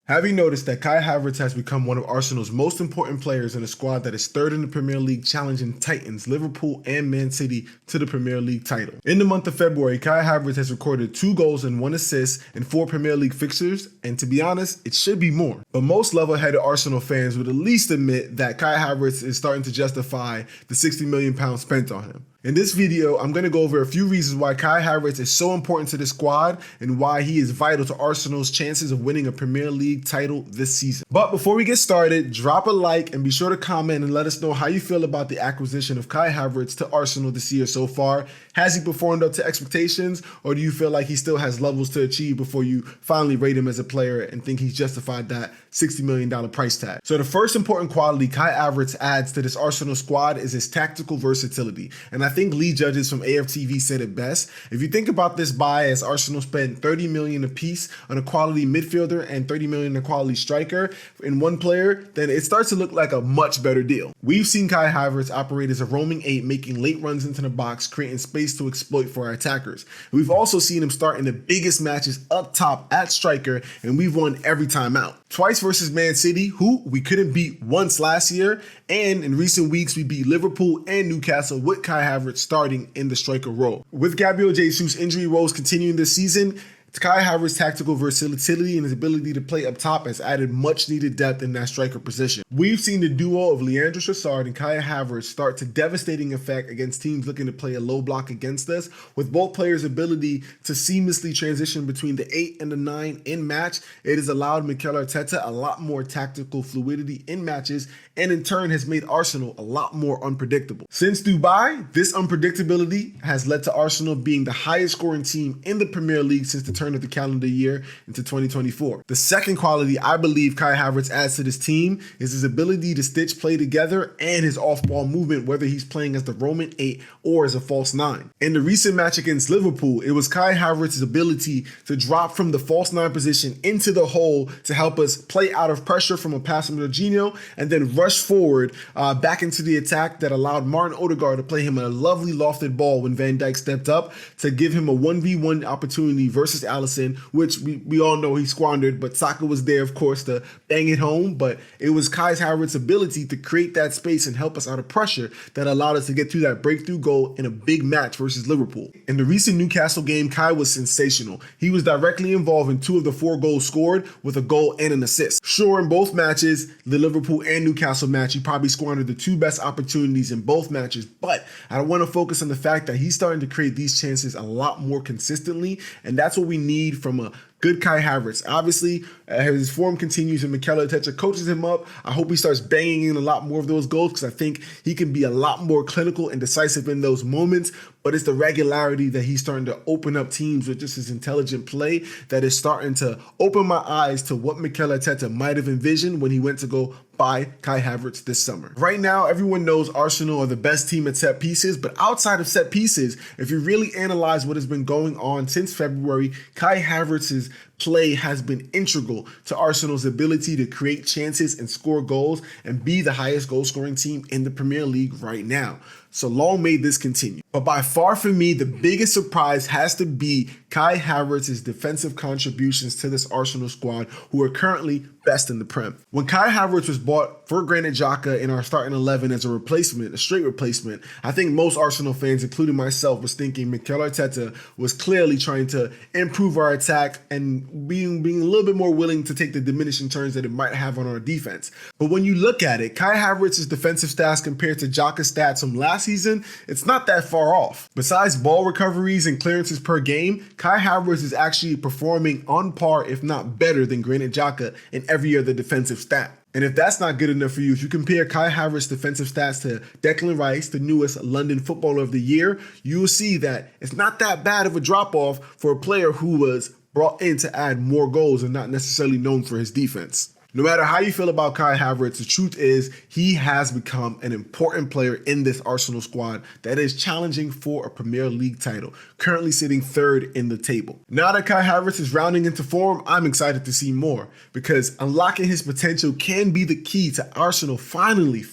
Have you noticed that Kai Havertz has become one of Arsenal's most important players in a squad that is third in the Premier League, challenging Titans, Liverpool, and Man City to the Premier League title? In the month of February, Kai Havertz has recorded 2 goals and 1 assist in 4 Premier League fixtures, and to be honest, it should be more. But most level-headed Arsenal fans would at least admit that Kai Havertz is starting to justify the £60 million spent on him. In this video, I'm going to go over a few reasons why Kai Havertz is so important to the squad and why he is vital to Arsenal's chances of winning a Premier League title this season. But before we get started, drop a like and be sure to comment and let us know how you feel about the acquisition of Kai Havertz to Arsenal this year so far. Has he performed up to expectations, or do you feel like he still has levels to achieve before you finally rate him as a player and think he's justified that $60 million price tag? So the first important quality Kai Havertz adds to this Arsenal squad is his tactical versatility. And I think lead judges from AFTV said it best. If you think about this buy, as Arsenal spent $30 million apiece on a quality midfielder and $30 million on a quality striker in one player, then it starts to look like a much better deal. We've seen Kai Havertz operate as a roaming 8, making late runs into the box, creating space to exploit for our attackers. We've also seen him start in the biggest matches up top at striker, and we've won every time out. Twice versus Man City, who we couldn't beat once last year, and in recent weeks we beat Liverpool and Newcastle with Kai Havertz starting in the striker role. With Gabriel Jesus' injury woes continuing this season, Kai Havertz's tactical versatility and his ability to play up top has added much needed depth in that striker position. We've seen the duo of Leandro Trossard and Kai Havertz start to devastating effect against teams looking to play a low block against us. With both players' ability to seamlessly transition between the 8 and the 9 in match, it has allowed Mikel Arteta a lot more tactical fluidity in matches, and in turn has made Arsenal a lot more unpredictable. Since Dubai, this unpredictability has led to Arsenal being the highest scoring team in the Premier League since the turn of the calendar year into 2024. The second quality I believe Kai Havertz adds to this team is his ability to stitch play together and his off-ball movement, whether he's playing as the Roman 8 or as a false 9. In the recent match against Liverpool, it was Kai Havertz's ability to drop from the false 9 position into the hole to help us play out of pressure from a pass from Jorginho and then rush forward back into the attack that allowed Martin Odegaard to play him a lovely lofted ball when Van Dijk stepped up to give him a 1v1 opportunity versus Alisson, which we all know he squandered, but Saka was there, of course, to bang it home. But it was Kai Havertz's ability to create that space and help us out of pressure that allowed us to get through that breakthrough goal in a big match versus Liverpool. In the recent Newcastle game, Kai was sensational. He was directly involved in 2 of the 4 goals scored with a goal and an assist. Sure, in both matches, the Liverpool and Newcastle match, he probably squandered the 2 best opportunities in both matches, but I want to focus on the fact that he's starting to create these chances a lot more consistently, and that's what we need from a good Kai Havertz. Obviously, as his form continues and Mikel Arteta coaches him up, I hope he starts banging in a lot more of those goals, because I think he can be a lot more clinical and decisive in those moments. But it's the regularity that he's starting to open up teams with just his intelligent play that is starting to open my eyes to what Mikel Arteta might have envisioned when he went to go buy Kai Havertz this summer. Right now, everyone knows Arsenal are the best team at set pieces, but outside of set pieces, if you really analyze what has been going on since February, Kai Havertz's play has been integral to Arsenal's ability to create chances and score goals and be the highest goal scoring team in the Premier League right now. So long may this continue. But by far for me, the biggest surprise has to be Kai Havertz's defensive contributions to this Arsenal squad, who are currently best in the Prem. When Kai Havertz was bought for Granit Xhaka in our starting 11 as a replacement, a straight replacement, I think most Arsenal fans, including myself, was thinking Mikel Arteta was clearly trying to improve our attack and being a little bit more willing to take the diminishing turns that it might have on our defense. But when you look at it, Kai Havertz's defensive stats compared to Xhaka's stats from last season, it's not that far off. Besides ball recoveries and clearances per game, Kai Havertz is actually performing on par, if not better, than Granit Xhaka in every other defensive stat. And if that's not good enough for you, if you compare Kai Havertz's defensive stats to Declan Rice, the newest London Footballer of the Year, you will see that it's not that bad of a drop-off for a player who was brought in to add more goals and not necessarily known for his defense. No matter how you feel about Kai Havertz, the truth is he has become an important player in this Arsenal squad that is challenging for a Premier League title, currently sitting 3rd in the table. Now that Kai Havertz is rounding into form, I'm excited to see more, because unlocking his potential can be the key to Arsenal finally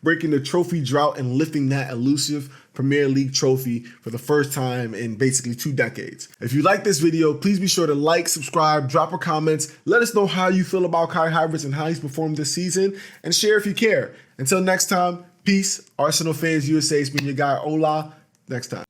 breaking the trophy drought and lifting that elusive Premier League trophy for the first time in basically 2 decades. If you like this video, please be sure to like, subscribe, drop a comments, let us know how you feel about Kai Havertz and how he's performed this season, and share if you care. Until next time, peace. Arsenal fans USA, it's been your guy Ola. Next time.